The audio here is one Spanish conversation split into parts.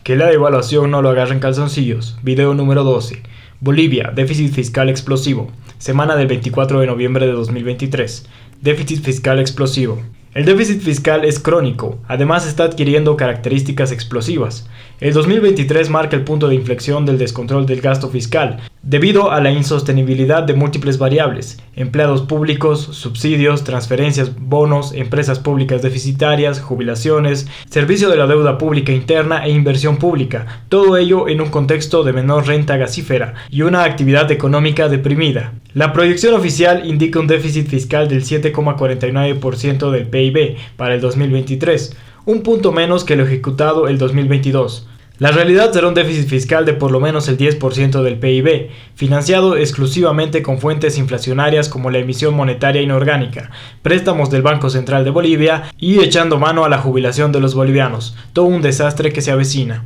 Que la devaluación no lo agarre en calzoncillos. Video número 12. Bolivia, déficit fiscal explosivo. Semana del 24 de noviembre de 2023. Déficit fiscal explosivo. El déficit fiscal es crónico, además está adquiriendo características explosivas. El 2023 marca el punto de inflexión del descontrol del gasto fiscal, debido a la insostenibilidad de múltiples variables: empleados públicos, subsidios, transferencias, bonos, empresas públicas deficitarias, jubilaciones, servicio de la deuda pública interna e inversión pública, todo ello en un contexto de menor renta gasífera y una actividad económica deprimida. La proyección oficial indica un déficit fiscal del 7,49% del PIB para el 2023, un punto menos que lo ejecutado el 2022. La realidad será un déficit fiscal de por lo menos el 10% del PIB, financiado exclusivamente con fuentes inflacionarias como la emisión monetaria inorgánica, préstamos del Banco Central de Bolivia y echando mano a la jubilación de los bolivianos, todo un desastre que se avecina.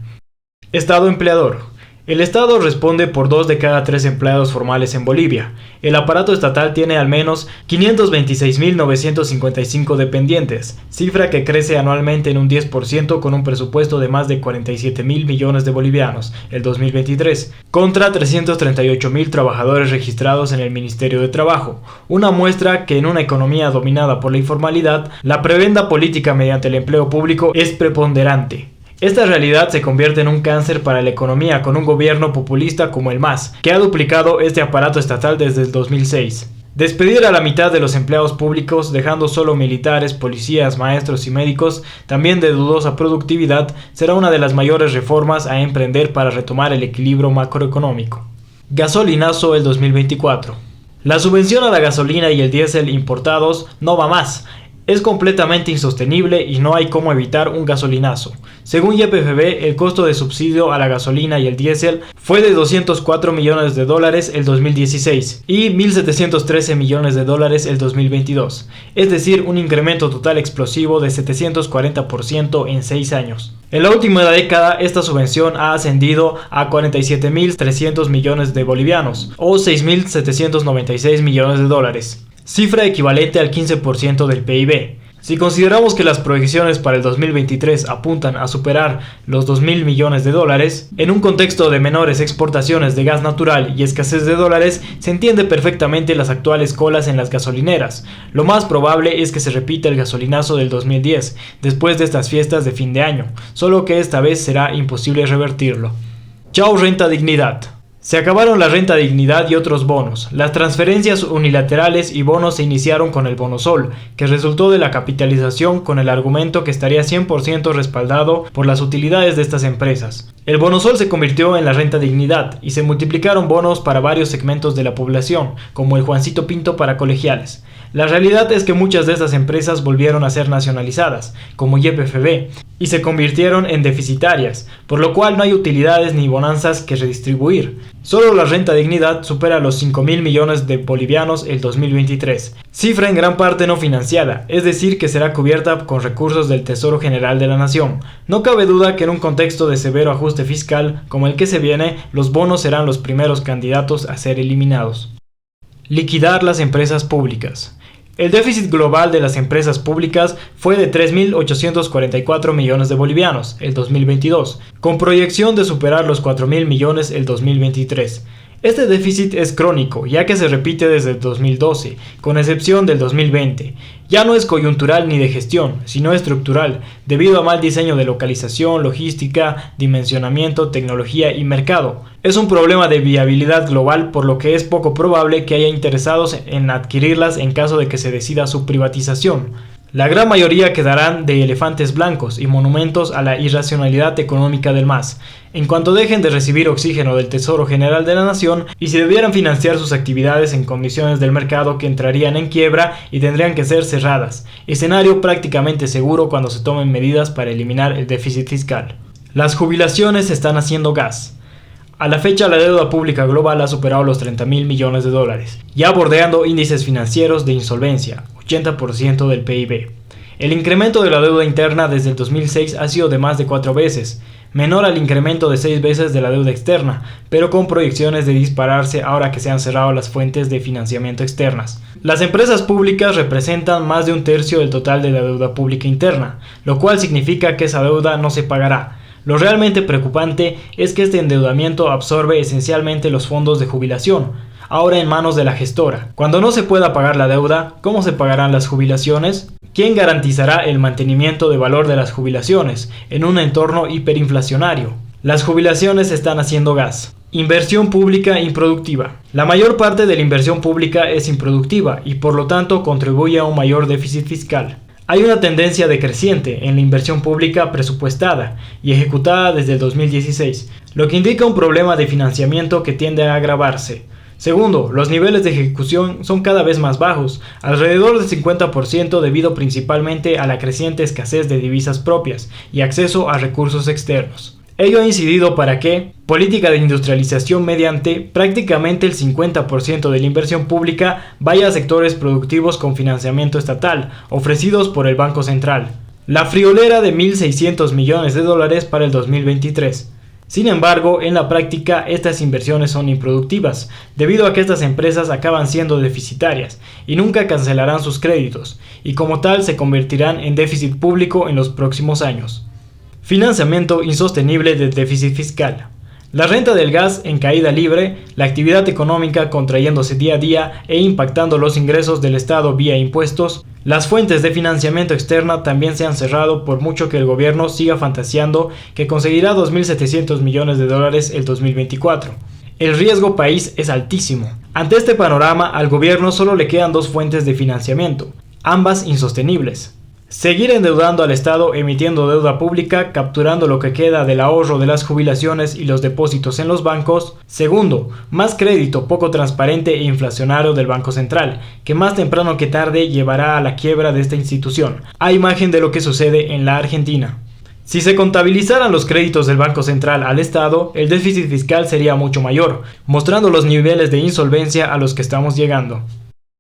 Estado empleador. El Estado responde por 2 de cada 3 empleados formales en Bolivia. El aparato estatal tiene al menos 526.955 dependientes, cifra que crece anualmente en un 10% con un presupuesto de más de 47.000 millones de bolivianos, el 2023, contra 338.000 trabajadores registrados en el Ministerio de Trabajo, una muestra que en una economía dominada por la informalidad, la prebenda política mediante el empleo público es preponderante. Esta realidad se convierte en un cáncer para la economía con un gobierno populista como el MAS, que ha duplicado este aparato estatal desde el 2006. Despedir a la mitad de los empleados públicos, dejando solo militares, policías, maestros y médicos, también de dudosa productividad, será una de las mayores reformas a emprender para retomar el equilibrio macroeconómico. Gasolinazo el 2024. La subvención a la gasolina y el diésel importados no va más. Es completamente insostenible y no hay cómo evitar un gasolinazo. Según YPFB, el costo de subsidio a la gasolina y el diésel fue de $204 millones el 2016 y $1.713 millones el 2022, es decir, un incremento total explosivo de 740% en 6 años. En la última década, esta subvención ha ascendido a 47.300 millones de bolivianos o $6.796 millones. Cifra equivalente al 15% del PIB. Si consideramos que las proyecciones para el 2023 apuntan a superar los $2.000 millones, en un contexto de menores exportaciones de gas natural y escasez de dólares, se entiende perfectamente las actuales colas en las gasolineras. Lo más probable es que se repita el gasolinazo del 2010, después de estas fiestas de fin de año, solo que esta vez será imposible revertirlo. Chao renta dignidad. Se acabaron la renta dignidad y otros bonos. Las transferencias unilaterales y bonos se iniciaron con el Bonosol, que resultó de la capitalización con el argumento que estaría 100% respaldado por las utilidades de estas empresas. El Bonosol se convirtió en la renta dignidad y se multiplicaron bonos para varios segmentos de la población, como el Juancito Pinto para colegiales. La realidad es que muchas de estas empresas volvieron a ser nacionalizadas, como YPFB, y se convirtieron en deficitarias, por lo cual no hay utilidades ni bonanzas que redistribuir. Solo la renta dignidad supera los 5.000 millones de bolivianos el 2023, cifra en gran parte no financiada, es decir que será cubierta con recursos del Tesoro General de la Nación. No cabe duda que en un contexto de severo ajuste fiscal como el que se viene, los bonos serán los primeros candidatos a ser eliminados. Liquidar las empresas públicas. El déficit global de las empresas públicas fue de 3.844 millones de bolivianos el 2022, con proyección de superar los 4.000 millones el 2023. Este déficit es crónico, ya que se repite desde el 2012, con excepción del 2020. Ya no es coyuntural ni de gestión, sino estructural, debido a mal diseño de localización, logística, dimensionamiento, tecnología y mercado. Es un problema de viabilidad global, por lo que es poco probable que haya interesados en adquirirlas en caso de que se decida su privatización. La gran mayoría quedarán de elefantes blancos y monumentos a la irracionalidad económica del MAS, en cuanto dejen de recibir oxígeno del Tesoro General de la Nación y si debieran financiar sus actividades en condiciones del mercado que entrarían en quiebra y tendrían que ser cerradas, escenario prácticamente seguro cuando se tomen medidas para eliminar el déficit fiscal. Las jubilaciones están haciendo gas. A la fecha, la deuda pública global ha superado los $30.000 millones, ya bordeando índices financieros de insolvencia, 80% del PIB. El incremento de la deuda interna desde el 2006 ha sido de más de 4 veces, menor al incremento de 6 veces de la deuda externa, pero con proyecciones de dispararse ahora que se han cerrado las fuentes de financiamiento externas. Las empresas públicas representan más de 1/3 del total de la deuda pública interna, lo cual significa que esa deuda no se pagará. Lo realmente preocupante es que este endeudamiento absorbe esencialmente los fondos de jubilación, ahora en manos de la gestora. Cuando no se pueda pagar la deuda, ¿cómo se pagarán las jubilaciones? ¿Quién garantizará el mantenimiento de valor de las jubilaciones en un entorno hiperinflacionario? Las jubilaciones están haciendo gas. Inversión pública improductiva. La mayor parte de la inversión pública es improductiva y por lo tanto contribuye a un mayor déficit fiscal. Hay una tendencia decreciente en la inversión pública presupuestada y ejecutada desde el 2016, lo que indica un problema de financiamiento que tiende a agravarse. Segundo, los niveles de ejecución son cada vez más bajos, alrededor del 50% debido principalmente a la creciente escasez de divisas propias y acceso a recursos externos. Ello ha incidido para que, política de industrialización mediante, prácticamente el 50% de la inversión pública vaya a sectores productivos con financiamiento estatal, ofrecidos por el Banco Central. La friolera de $1.600 millones para el 2023. Sin embargo, en la práctica, estas inversiones son improductivas, debido a que estas empresas acaban siendo deficitarias y nunca cancelarán sus créditos, y como tal se convertirán en déficit público en los próximos años. Financiamiento insostenible del déficit fiscal. La renta del gas en caída libre, la actividad económica contrayéndose día a día e impactando los ingresos del Estado vía impuestos, las fuentes de financiamiento externa también se han cerrado por mucho que el gobierno siga fantaseando que conseguirá $2.700 millones el 2024. El riesgo país es altísimo. Ante este panorama, al gobierno solo le quedan dos fuentes de financiamiento, ambas insostenibles. Seguir endeudando al Estado emitiendo deuda pública, capturando lo que queda del ahorro de las jubilaciones y los depósitos en los bancos. Segundo, más crédito poco transparente e inflacionario del Banco Central, que más temprano que tarde llevará a la quiebra de esta institución, a imagen de lo que sucede en la Argentina. Si se contabilizaran los créditos del Banco Central al Estado, el déficit fiscal sería mucho mayor, mostrando los niveles de insolvencia a los que estamos llegando.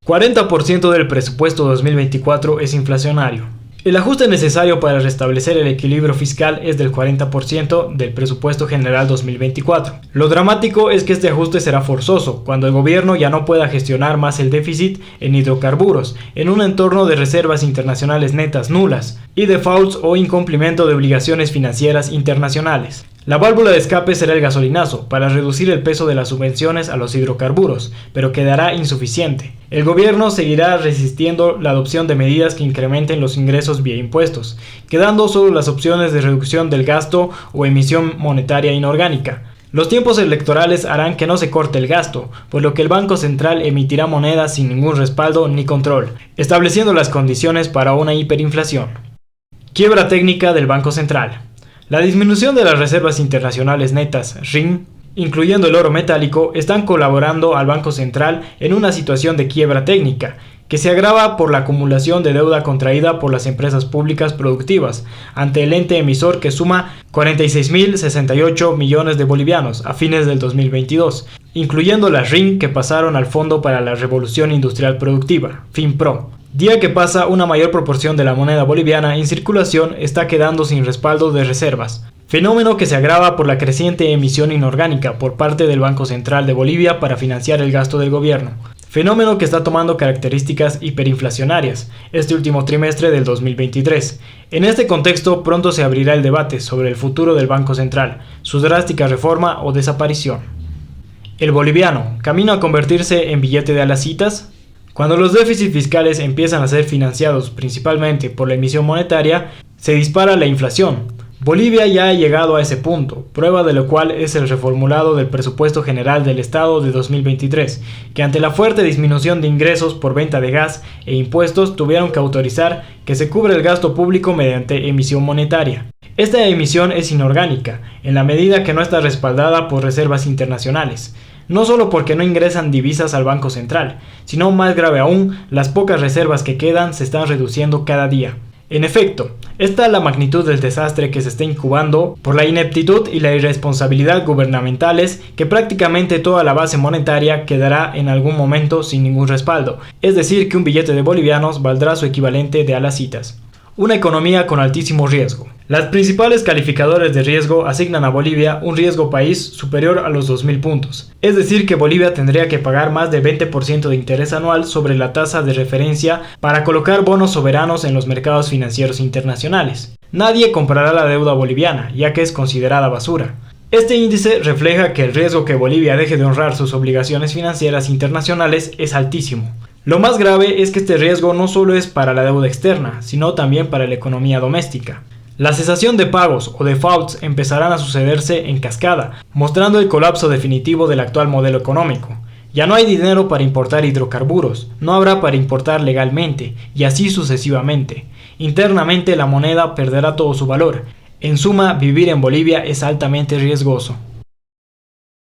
40% del presupuesto 2024 es inflacionario. El ajuste necesario para restablecer el equilibrio fiscal es del 40% del presupuesto general 2024. Lo dramático es que este ajuste será forzoso cuando el gobierno ya no pueda gestionar más el déficit en hidrocarburos, en un entorno de reservas internacionales netas nulas y defaults o incumplimiento de obligaciones financieras internacionales. La válvula de escape será el gasolinazo para reducir el peso de las subvenciones a los hidrocarburos, pero quedará insuficiente. El gobierno seguirá resistiendo la adopción de medidas que incrementen los ingresos vía impuestos, quedando solo las opciones de reducción del gasto o emisión monetaria inorgánica. Los tiempos electorales harán que no se corte el gasto, por lo que el Banco Central emitirá monedas sin ningún respaldo ni control, estableciendo las condiciones para una hiperinflación. Quiebra técnica del Banco Central. La disminución de las reservas internacionales netas, RIN, incluyendo el oro metálico, están colaborando al Banco Central en una situación de quiebra técnica, que se agrava por la acumulación de deuda contraída por las empresas públicas productivas, ante el ente emisor que suma 46.068 millones de bolivianos a fines del 2022, incluyendo las RIN que pasaron al Fondo para la Revolución Industrial Productiva, FINPRO. Día que pasa, una mayor proporción de la moneda boliviana en circulación está quedando sin respaldo de reservas, fenómeno que se agrava por la creciente emisión inorgánica por parte del Banco Central de Bolivia para financiar el gasto del gobierno, fenómeno que está tomando características hiperinflacionarias este último trimestre del 2023. En este contexto, pronto se abrirá el debate sobre el futuro del Banco Central, su drástica reforma o desaparición. El boliviano, ¿camino a convertirse en billete de alacitas? Cuando los déficits fiscales empiezan a ser financiados principalmente por la emisión monetaria, se dispara la inflación. Bolivia ya ha llegado a ese punto, prueba de lo cual es el reformulado del presupuesto general del Estado de 2023, que ante la fuerte disminución de ingresos por venta de gas e impuestos tuvieron que autorizar que se cubra el gasto público mediante emisión monetaria. Esta emisión es inorgánica, en la medida que no está respaldada por reservas internacionales. No solo porque no ingresan divisas al Banco Central, sino más grave aún, las pocas reservas que quedan se están reduciendo cada día. En efecto, esta es la magnitud del desastre que se está incubando por la ineptitud y la irresponsabilidad gubernamentales, que prácticamente toda la base monetaria quedará en algún momento sin ningún respaldo, es decir que un billete de bolivianos valdrá su equivalente de alacitas. una economía con altísimo riesgo. Las principales calificadores de riesgo asignan a Bolivia un riesgo país superior a los 2.000 puntos. Es decir, que Bolivia tendría que pagar más de 20% de interés anual sobre la tasa de referencia para colocar bonos soberanos en los mercados financieros internacionales. Nadie comprará la deuda boliviana, ya que es considerada basura. Este índice refleja que el riesgo que Bolivia deje de honrar sus obligaciones financieras internacionales es altísimo. Lo más grave es que este riesgo no solo es para la deuda externa, sino también para la economía doméstica. La cesación de pagos o defaults empezarán a sucederse en cascada, mostrando el colapso definitivo del actual modelo económico. Ya no hay dinero para importar hidrocarburos, no habrá para importar legalmente, y así sucesivamente. Internamente la moneda perderá todo su valor. En suma, vivir en Bolivia es altamente riesgoso.